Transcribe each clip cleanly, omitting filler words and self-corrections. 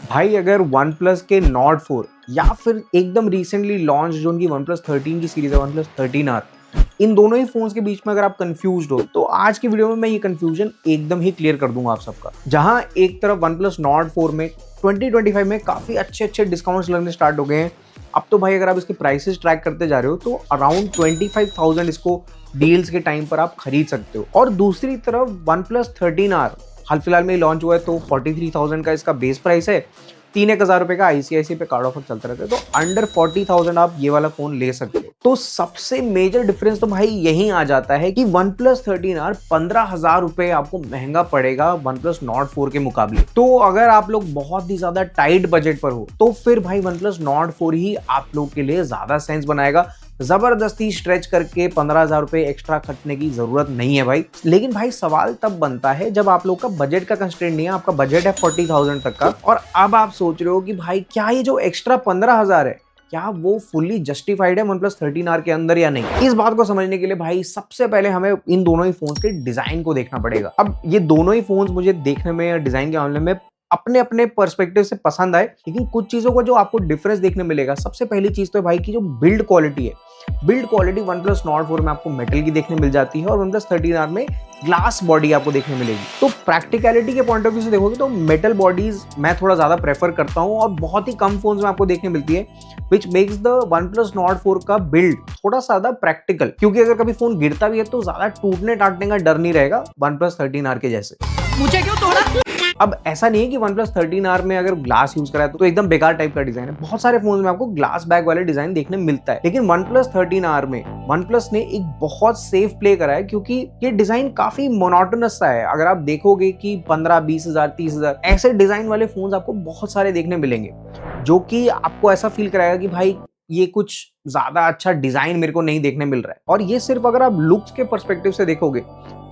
भाई अगर one plus के नॉट 4 या फिर एकदम रिसेंटली लॉन्च जो उनकी वन प्लस 13 की सीरीज है, वन प्लस 13R, इन दोनों ही फोन्स के बीच में अगर आप कंफ्यूज हो तो आज की वीडियो में मैं ये कंफ्यूजन एकदम ही क्लियर कर दूंगा आप सबका। जहां एक तरफ वन प्लस नॉट 4 में 2025 में काफी अच्छे डिस्काउंट्स लगने स्टार्ट हो गए हैं। अब तो भाई अगर आप इसके प्राइसेस ट्रैक करते जा रहे हो तो अराउंड 25,000 इसको डील्स के टाइम पर आप खरीद सकते हो। और दूसरी तरफ वन प्लस 13R हाल फिलहाल में लॉन्च हुआ है तो 43,000 का इसका बेस प्राइस है। 3,000 रुपए का आईसीआईसीआई पे कार्ड ऑफर चलता रहता है, तो अंडर 40,000 आप ये वाला फोन ले सकते हो। तो सबसे मेजर डिफरेंस तो भाई यही आ जाता है कि वन प्लस 13R 15,000 रुपए आपको महंगा पड़ेगा वन प्लस नॉट 4 के मुकाबले। तो अगर आप लोग बहुत ही ज्यादा टाइट बजट पर हो तो फिर भाई वन प्लस नॉट 4 ही आप लोग के लिए ज्यादा सेंस बनाएगा। जबरदस्ती स्ट्रेच करके 15,000 रुपए एक्स्ट्रा खर्चने की जरूरत नहीं है भाई। लेकिन भाई सवाल तब बनता है जब आप लोग का बजट का कंस्ट्रेंट नहीं है, आपका बजट है 40,000 तक का, और अब आप सोच रहे हो कि भाई क्या ये जो एक्स्ट्रा 15,000 है क्या वो फुल्ली जस्टिफाइड है वन प्लस 13R के अंदर या नहीं। इस बात को समझने के लिए भाई सबसे पहले हमें इन दोनों ही फोन्स के डिजाइन को देखना पड़ेगा। अब ये दोनों ही फोन्स मुझे देखने में डिजाइन के मामले में अपने अपने पर्सपेक्टिव से पसंद आए, लेकिन कुछ चीजों को जो आपको डिफरेंस देखने मिलेगा। सबसे पहली चीज तो भाई की जो बिल्ड क्वालिटी है, build quality one plus not 4 में आपको मेटल की देखने मिल जाती है और वन प्लस 13R में ग्लास बॉडी आपको देखने मिलेगी। तो प्रैक्टिकलिटी के पॉइंट ऑफ व्यू से देखोगे तो मेटल बॉडीज मैं थोड़ा ज्यादा प्रेफर करता हूं और बहुत ही कम फोन्स में आपको देखने मिलती है, which makes the one plus not 4 का बिल्ड थोड़ा ज्यादा प्रैक्टिकल, क्योंकि अगर कभी फोन गिरता भी है तो ज्यादा टूटने टाटने का डर नहीं रहेगा वन प्लस 13R के जैसे। मुझे क्यों तोड़ा? अब ऐसा नहीं है कि वन प्लस 13R में अगर ग्लास यूज करा है तो एकदम बेकार टाइप का डिजाइन है। बहुत सारे फोन में आपको ग्लास बैक वाले डिजाइन देखने मिलता है, लेकिन वन प्लस 13R में वन प्लस ने एक बहुत सेफ प्ले करा है, क्योंकि ये डिजाइन काफी मोनोटोनस सा है। अगर आप देखोगे कि 15, 20,000, 30,000 ऐसे डिजाइन वाले फोन आपको बहुत सारे देखने मिलेंगे, जो कि आपको ऐसा फील कराएगा कि भाई ये कुछ ज्यादा अच्छा डिजाइन मेरे को नहीं देखने मिल रहा है। और ये सिर्फ अगर आप लुक्स के पर्सपेक्टिव से देखोगे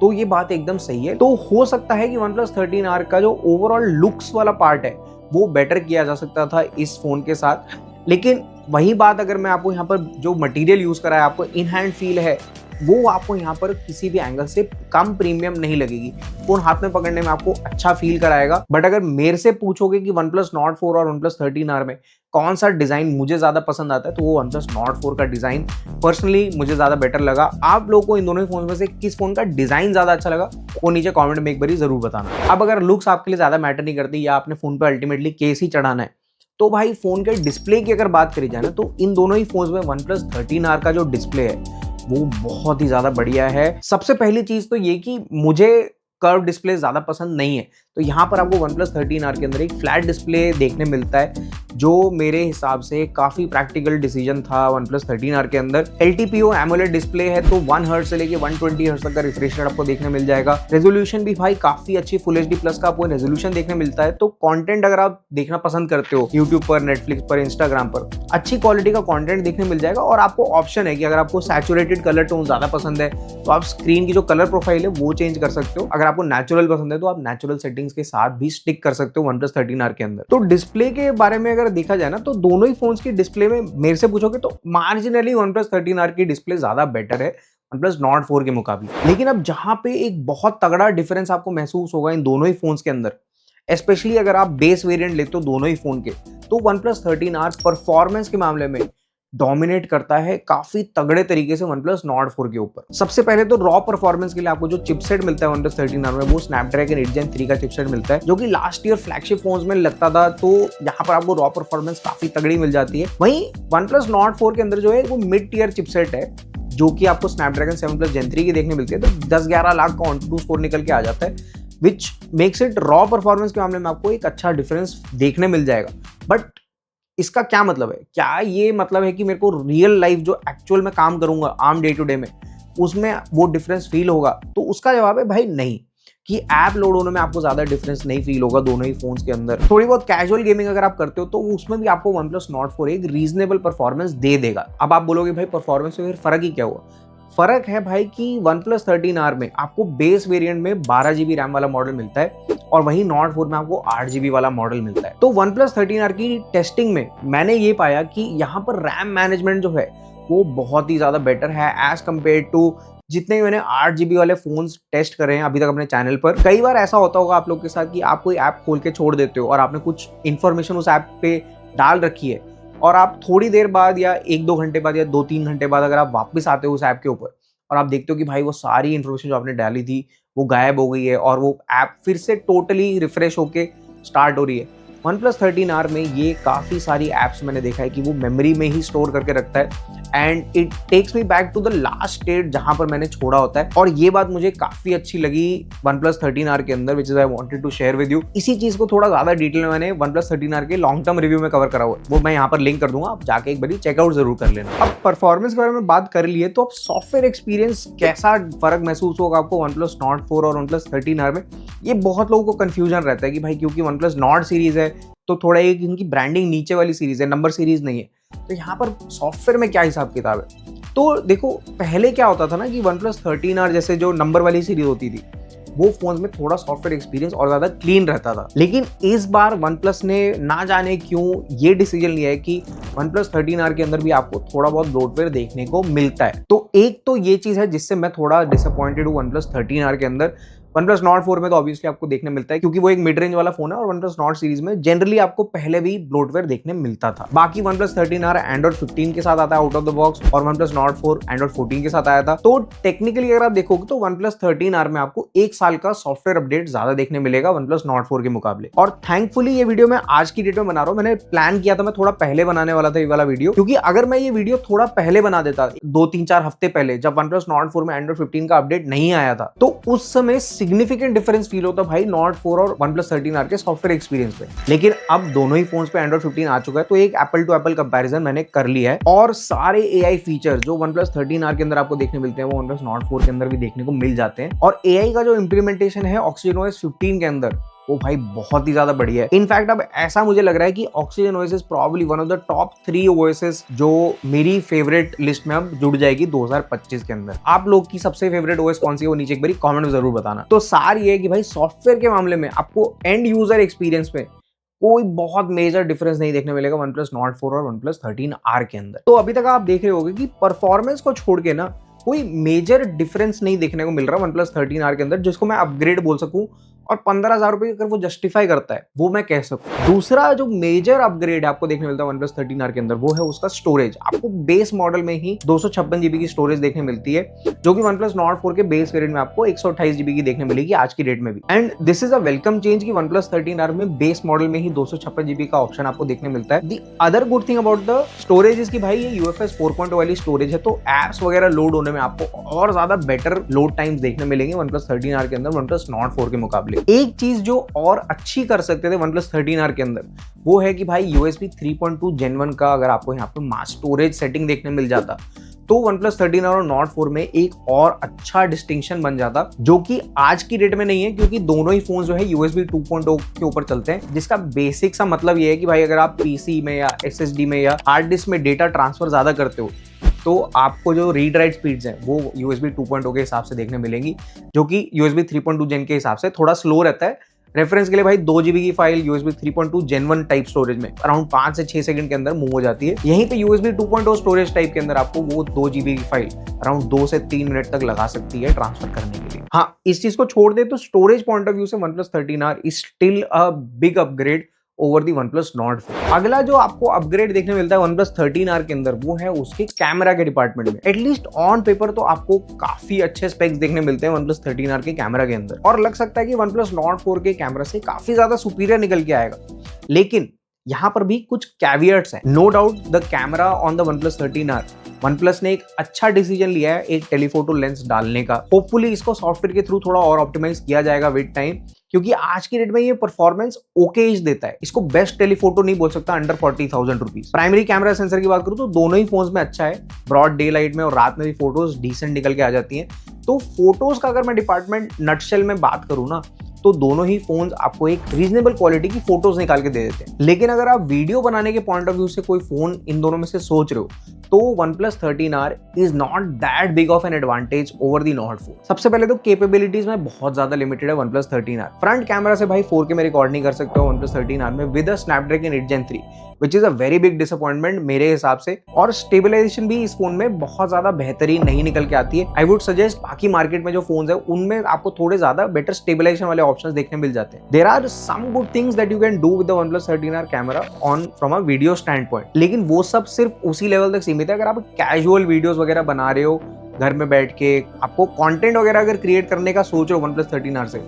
तो ये बात एकदम सही है। तो हो सकता है कि वन प्लस 13R का जो ओवरऑल लुक्स वाला पार्ट है वो बेटर किया जा सकता था इस फोन के साथ, लेकिन वही बात अगर मैं आपको यहाँ पर जो मटेरियल यूज करा है, आपको इन हैंड फील है, वो आपको यहाँ पर किसी भी एंगल से कम प्रीमियम नहीं लगेगी। फोन हाथ में पकड़ने में आपको अच्छा फील कराएगा। बट अगर मेरे से पूछोगे कि वन प्लस नॉट 4 और वन प्लस 13R में कौन सा डिजाइन मुझे ज्यादा पसंद आता है, तो वो वन प्लस नॉट 4 का डिजाइन पर्सनली मुझे ज्यादा बेटर लगा। आप लोगों को इन दोनों फोन में से किस फोन का डिजाइन ज्यादा अच्छा लगा वो नीचे कॉमेंट में एक बार जरूर बताना। अब अगर लुक्स आपके लिए ज्यादा मैटर नहीं करती या आपने फोन पर अल्टीमेटली केस ही चढ़ाना है, तो भाई फोन के डिस्प्ले की अगर बात करी जाए ना, तो इन दोनों ही फोन में वन प्लस 13R का जो डिस्प्ले है वो बहुत ही ज्यादा बढ़िया है। सबसे पहली चीज तो ये कि मुझे कर्व डिस्प्ले ज्यादा पसंद नहीं है, तो यहाँ पर आपको वन प्लस 13R के अंदर एक फ्लैट डिस्प्ले देखने मिलता है, जो मेरे हिसाब से काफी प्रैक्टिकल डिसीजन था वन प्लस 13R के अंदर। LTPO एमोलेड डिस्प्ले है, तो 1 हर्ट्ज से लेके 120 हर्ट्ज तक का रिफ्रेश रेट आपको देखने मिल जाएगा। रेजोल्यूशन भी भाई काफी अच्छी फुल HD प्लस का आपको रेजोल्यूशन देखने मिलता है। तो कंटेंट अगर आप देखना पसंद करते हो यूट्यूब पर, नेटफ्लिक्स पर, इंस्टाग्राम पर, अच्छी क्वालिटी का कंटेंट देखने मिल जाएगा। और आपको ऑप्शन है कि अगर आपको सैचुरेटेड कलर टोन ज्यादा पसंद है तो आप स्क्रीन की जो कलर प्रोफाइल है वो चेंज कर सकते हो। अगर आपको नेचुरल पसंद है तो आप नेचुरल सेटिंग्स के साथ भी स्टिक कर सकते हो वन प्लस 13R के अंदर। तो डिस्प्ले के बारे में अगर देखा जाए ना, तो दोनों ही फोन्स की डिस्प्ले में मेरे से पूछोगे तो मार्जिनली वन प्लस 13R की डिस्प्ले ज्यादा बेटर है वन प्लस नॉट 4 के मुकाबले। लेकिन अब जहां पे एक बहुत तगड़ा डिफरेंस आपको महसूस होगा इन दोनों ही फोन्स के अंदर, स्पेशली अगर आप बेस वेरिएंट लेते हो दोनों ही फोन के, तो वन प्लस 13R परफॉर्मेंस के मामले में डोमिनेट करता है काफी तगड़े तरीके से वन प्लस नॉट 4 के ऊपर। सबसे पहले तो रॉ परफॉर्मेंस के लिए आपको जो चिपसेट मिलता है वन प्लस 13R में, वो स्नैपड्रैगन 8 Gen 3 का चिपसेट मिलता है, जो कि लास्ट ईयर फ्लैगशिप फोन्स में लगता था। तो यहाँ पर आपको रॉ परफॉर्मेंस काफी तगड़ी मिल जाती है। वहीं वन प्लस नॉट 4 के अंदर जो है वो मिड टीयर चिपसेट है, जो कि आपको स्नैपड्रैगन 7 Plus Gen 3 की देखने मिलती है। तो 10-11 लाख का ऑन टू स्कोर निकल के आ जाता है, which makes it raw performance के मामले में आपको एक अच्छा डिफरेंस देखने मिल जाएगा। बट इसका क्या मतलब है? क्या ये मतलब है कि मेरे को रियल लाइफ जो एक्चुअल में काम करूंगा आम डे टू डे में, उसमें वो डिफरेंस फील होगा? तो उसका जवाब है भाई नहीं, कि ऐप लोड होने में आपको ज्यादा डिफरेंस नहीं फील होगा दोनों ही फोन्स के अंदर। थोड़ी बहुत कैजुअल गेमिंग अगर आप करते हो तो उसमें भी आपको वन प्लस नॉट 4 एक रीजनेबल परफॉर्मेंस दे देगा। अब आप बोलोगे भाई परफॉर्मेंस में फिर फर्क ही क्या हुआ? फर्क है भाई कि वन प्लस 13R में आपको बेस वेरिएंट में 12 GB रैम वाला मॉडल मिलता है और वहीं नॉट 4 में आपको 8 GB वाला मॉडल मिलता है। तो वन प्लस 13R की टेस्टिंग में मैंने ये पाया कि यहाँ पर रैम मैनेजमेंट जो है वो बहुत ही ज्यादा बेटर है एज कम्पेयर टू जितने भी मैंने 8 GB वाले फोन्स टेस्ट करे हैं अभी तक अपने चैनल पर, कई बार ऐसा होता होगा आप लोग के साथ कि आप कोई ऐप खोल के छोड़ देते हो और आपने कुछ इन्फॉर्मेशन उस ऐप पे डाल रखी है और आप थोड़ी देर बाद या 1-2 घंटे बाद या 2-3 घंटे बाद अगर आप वापस आते हो उस ऐप के ऊपर और आप देखते हो कि भाई वो सारी इन्फॉर्मेशन जो आपने डाली थी वो गायब हो गई है और वो ऐप फिर से टोटली रिफ्रेश होके स्टार्ट हो रही है। OnePlus 13R में ये काफ़ी सारी ऐप्स मैंने देखा है कि वो मेमोरी में ही स्टोर करके रखता है and it takes me back to the last state जहां पर मैंने छोड़ा होता है। और ये बात मुझे काफ़ी अच्छी लगी OnePlus 13R के अंदर, which is I wanted to share with you. इसी चीज़ को थोड़ा ज़्यादा डिटेल में मैंने OnePlus 13R के लॉन्ग टर्म रिव्यू में कवर करा हुआ है, वो मैं यहाँ पर लिंक कर दूंगा, आप जाके एक बार चेकआउट जरूर कर लेना। अब परफॉर्मेंस के बारे में बात कर लिए तो अब सॉफ्टवेयर एक्सपीरियंस कैसा फर्क महसूस होगा आपको OnePlus Nord 4 और OnePlus 13R में, ये बहुत लोगों को कंफ्यूजन रहता है कि भाई क्योंकि OnePlus Nord सीरीज है तो थोड़ा एक इनकी ब्रांडिंग नीचे वाली सीरीज है, नंबर सीरीज नहीं है, तो यहाँ पर सॉफ्टवेयर में क्या हिसाब किताब है। तो देखो पहले क्या होता था ना कि OnePlus 13R जैसे जो नंबर वाली सीरीज होती थी वो फोन में थोड़ा सॉफ्टवेयर एक्सपीरियंस और ज्यादा क्लीन रहता था, लेकिन इस बार OnePlus ने ना जाने क्यों ये डिसीजन लिया है कि OnePlus 13R के अंदर भी आपको थोड़ा बहुत ब्लोटवेयर देखने को मिलता है। तो एक तो ये चीज है जिससे मैं थोड़ा डिसअपॉइंटेड हूँ OnePlus 13R के अंदर। OnePlus Nord 4 में तो ऑब्वियसली आपको देखने मिलता है क्योंकि वो एक मिड रेंज वाला फोन है और OnePlus Nord सीरीज में जनरली आपको पहले भी ब्लोटवेयर देखने मिलता था। बाकी OnePlus 13R Android 15 के साथ आता है आउट ऑफ द बॉक्स और OnePlus Nord 4 Android 14 के साथ आया था। तो टेक्निकली अगर आप देखोगे तो OnePlus 13R में आपको 1 साल का सॉफ्टवेयर अपडेट ज्यादा देखने मिलेगा OnePlus Nord 4 के मुकाबले। और थैंकफुली ये वीडियो मैं आज की डेट में बना रहा हूँ, मैंने प्लान किया था मैं थोड़ा पहले बनाने वाला था ये वाला वीडियो, क्योंकि अगर मैं ये वीडियो थोड़ा पहले बना देता 2-3-4 हफ्ते पहले जब OnePlus Nord 4 में Android 15 का अपडेट नहीं आया था तो उस समय सिग्निफिकेंट डिफरेंस फील होता भाई Nord 4 और OnePlus 13R के सॉफ्टवेयर एक्सपीरियंस पे। लेकिन अब दोनों ही फोन्स पे Android 15 आ चुका है तो एक एप्पल टू एप्पल कंपैरिजन मैंने कर लिया है और सारे AI फीचर्स जो OnePlus 13R के अंदर आपको देखने मिलते हैं वो OnePlus Nord 4 के अंदर भी देखने को मिल जाते हैं। और AI का जो इंप्लीमेंटेशन है OxygenOS 15 के अंदर वो भाई बहुत ही ज्यादा बढ़िया है। इनफैक्ट अब ऐसा मुझे लग रहा है कि OxygenOS is probably one of the top 3 OSs जो मेरी फेवरेट लिस्ट में अब जुड़ जाएगी 2025 के अंदर। आप लोग की सबसे फेवरेट OS कौन सी है वो नीचे एक बार कमेंट में जरूर बताना। तो सार ये है कि भाई सॉफ्टवेयर के मामले में आपको एंड यूजर एक्सपीरियंस में कोई बहुत मेजर डिफरेंस नहीं देखने मिलेगा OnePlus Nord 4 और OnePlus 13R के अंदर। तो अभी तक आप देख रहे होंगे कि परफॉर्मेंस को छोड़ के ना कोई मेजर डिफरेंस नहीं देखने को मिल रहा OnePlus 13R के अंदर जिसको मैं अपग्रेड बोल सकूं और 15,000 रुपए अगर वो जस्टिफाई करता है वो मैं कह सकूं। दूसरा जो मेजर अपग्रेड आपको देखने मिलता है OnePlus 13R के अंदर वो है उसका स्टोरेज। आपको बेस मॉडल में ही 256 GB की स्टोरेज देखने मिलती है जो कि OnePlus Nord 4 के बेस वेरिएंट में आपको 128 GB की देखने मिलेगी आज की डेट में भी। And this is a welcome change कि OnePlus 13R में बेस मॉडल में ही 256 GB का ऑप्शन आपको देखने मिलता है। The other good thing about the storage is कि भाई ये UFS 4.0 वाली स्टोरेज है तो एप्स वगैरह लोड होने में आपको और ज्यादा बेटर लोड टाइम्स देखने मिलेंगे OnePlus 13R के अंदर OnePlus Nord 4 के मुकाबले। एक चीज जो और अच्छी कर सकते थे OnePlus 13R के अंदर वो है कि भाई USB 3.2 Gen 1 का अगर आपको यहाँ पे मास स्टोरेज सेटिंग देखने मिल जाता तो OnePlus 13R और Nord 4 में एक और अच्छा डिस्टिंक्शन बन जाता जो कि आज की डेट में नहीं है क्योंकि दोनों ही फोन जो है USB 2.0 के ऊपर चलते हैं, जिसका बेसिक सा मतलब ये है कि भाई अगर आप PC में या SSD में या हार्ड डिस्क में डेटा ट्रांसफर ज्यादा करते हो तो आपको जो रीड राइट स्पीड्स हैं वो USB 2.0 के हिसाब से देखने मिलेंगी जो कि USB 3.2 Gen के हिसाब से थोड़ा स्लो रहता है। रेफरेंस के लिए भाई 2 GB की file USB 3.2 Gen 1 type storage में अराउंड 5 से 6 सेकंड के अंदर मूव हो जाती है। यहीं पे USB 2.0 स्टोरेज टाइप के अंदर आपको वो 2 GB की फाइल अराउंड 2 से 3 मिनट तक लगा सकती है ट्रांसफर करने के लिए। हाँ, इस चीज को छोड़ दे तो स्टोरेज पॉइंट ऑफ व्यू से OnePlus 13R is still a big upgrade over the OnePlus Nord 4। अगला जो आपको अपग्रेड देखने मिलता है OnePlus 13R के अंदर वो है उसके कैमरा के डिपार्टमेंट में। एटलीस्ट ऑन पेपर तो आपको काफी अच्छे स्पेक्स देखने मिलते हैं OnePlus 13R के कैमरा के अंदर और लग सकता है कि OnePlus Nord 4 के कैमरा से काफी ज्यादा सुपीरियर निकल के आएगा, लेकिन यहाँ पर भी कुछ कैवियट्स हैं। No doubt the camera on the OnePlus 13R OnePlus ने एक अच्छा डिसीजन लिया है एक टेलीफोटो लेंस डालने का। होपफुली इसको सॉफ्टवेयर के थ्रू थोड़ा और ऑप्टिमाइज किया जाएगा विद टाइम क्योंकि आज की डेट में ये परफॉर्मेंस ओके देता है। इसको बेस्ट टेलीफोटो नहीं बोल सकता under 40,000 rupees. Primary camera sensor की बात करूं तो दोनों ही फोन्स में अच्छा है, ब्रॉड डे लाइट में और रात में भी फोटोज डिसेंट निकल के आ जाती हैं। तो फोटोज का अगर मैं डिपार्टमेंट नटशेल में बात करूं ना तो दोनों ही फोन्स आपको एक रीजनेबल क्वालिटी की फोटोज निकाल के दे देते हैं। लेकिन अगर आप वीडियो बनाने के पॉइंट ऑफ व्यू से कोई फोन इन दोनों में से सोच रहे हो तो OnePlus 13R is not that big of an advantage over the not 4। सबसे पहले तो कैपेबिलिटीज में बहुत ज्यादा लिमिटेड है OnePlus 13R। फ्रंट कैमरा से भाई 4K में रिकॉर्ड नहीं कर सकते हो OnePlus 13R में with a Snapdragon 8 Gen 3, which is a very big disappointment मेरे हिसाब से। और स्टेबलाइजेशन भी इस फोन में बहुत ज्यादा बेहतरीन नहीं निकल के आती है। आई वुड सजेस्ट बाकी मार्केट में जो फोन है उनमें आपको थोड़े ज्यादा बेटर स्टेबलाइजेशन वाले ऑप्शंस देखने मिल जाते हैं। There are some good things that you can do with the OnePlus 13R camera on from a video standpoint, लेकिन वो सब सिर्फ उसी लेवल तक सीमित है। अगर आप कैजुअल वीडियोस वगैरह बना रहे हो घर में बैठ के, आपको कंटेंट वगैरह अगर क्रिएट करने का सोच रहे हो OnePlus 13R से,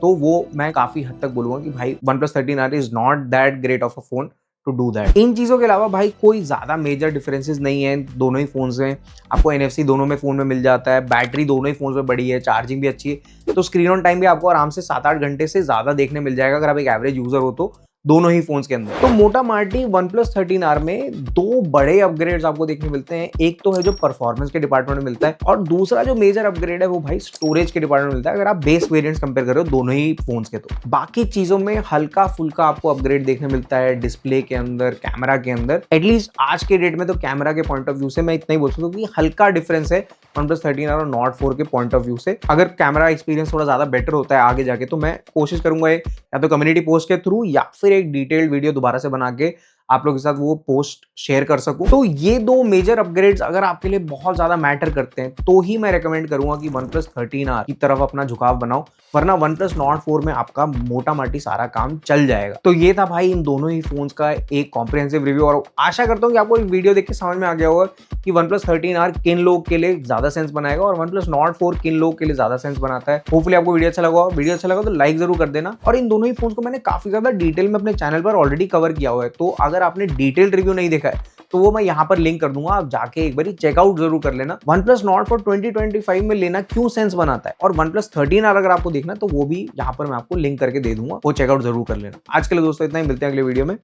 तो वो मैं काफी हद तक बोलूंगा कि भाई OnePlus 13R is not that great of a phone to do that. इन चीजों के अलावा भाई कोई ज्यादा मेजर डिफरेंसेस नहीं है दोनों ही फोन्स में। आपको NFC दोनों में फोन में मिल जाता है, बैटरी दोनों ही फोन्स में बड़ी है, चार्जिंग भी अच्छी है, तो स्क्रीन ऑन टाइम भी आपको आराम से 7-8 घंटे से ज्यादा देखने मिल जाएगा अगर आप एक एवरेज यूजर हो तो दोनों ही फोन्स के अंदर। तो मोटा माटी OnePlus 13R में दो बड़े अपग्रेड्स आपको देखने मिलते हैं। एक तो है जो परफॉर्मेंस के डिपार्टमेंट में मिलता है, और दूसरा जो मेजर अपग्रेड है वो भाई स्टोरेज के डिपार्टमेंट में मिलता है अगर आप बेस वेरिएंट्स कंपेयर कर रहे हो दोनों ही फोन्स के। तो बाकी चीजों में हल्का फुल्का आपको अपग्रेड देखने मिलता है, डिस्प्ले के अंदर, कैमरा के अंदर। एटलीस्ट आज के डेट में तो कैमरा के पॉइंट ऑफ व्यू से मैं इतना ही बोल सकता हूँ कि हल्का डिफरेंस है OnePlus 13R और Nord 4 के पॉइंट ऑफ व्यू से। अगर कैमरा एक्सपीरियंस थोड़ा ज्यादा बेटर होता है आगे जाके, तो मैं कोशिश करूंगा या तो कम्युनिटी पोस्ट के थ्रू या फिर एक डिटेल्ड वीडियो दोबारा से बना के आप लोगों के साथ वो पोस्ट शेयर कर सकूं। तो ये दो मेजर अपग्रेड्स अगर आपके लिए बहुत ज्यादा मैटर करते हैं तो ही मैं रेकमेंड करूंगा कि OnePlus 13R की तरफ अपना झुकाव बनाओ, वरना OnePlus Nord 4 में आपका मोटा माटी सारा काम चल जाएगा। तो ये था भाई इन दोनों ही फोन्स का एक कॉम्प्रिहेंसिव रिव्यू, और आशा करता हूँ कि आपको एक वीडियो देख के समझ में आ गया होगा कि OnePlus 13R किन लोगों के लिए ज्यादा सेंस बनाएगा और OnePlus Nord 4 किन लोगों के लिए ज्यादा सेंस बनाता है। होपफुली आपको वीडियो अच्छा लगा। वीडियो अच्छा लगा तो लाइक जरूर कर देना। और इन दोनों ही फोन्स को मैंने काफी ज्यादा डिटेल में अपने चैनल पर ऑलरेडी कवर किया हुआ है, तो अगर आपने डिटेल्ड रिव्यू नहीं देखा है तो वो मैं यहाँ पर लिंक कर दूंगा, आप जाके एक बार चेकआउट जरूर कर लेना। OnePlus Nord 4 2025 में लेना क्यों सेंस बनाता है, और OnePlus 13R अगर आपको देखना है तो वो भी यहाँ पर मैं आपको लिंक करके दे दूंगा, वो चेकआउट जरूर कर लेना। आज के लिए दोस्तों इतना ही, मिलते हैं अगले वीडियो में।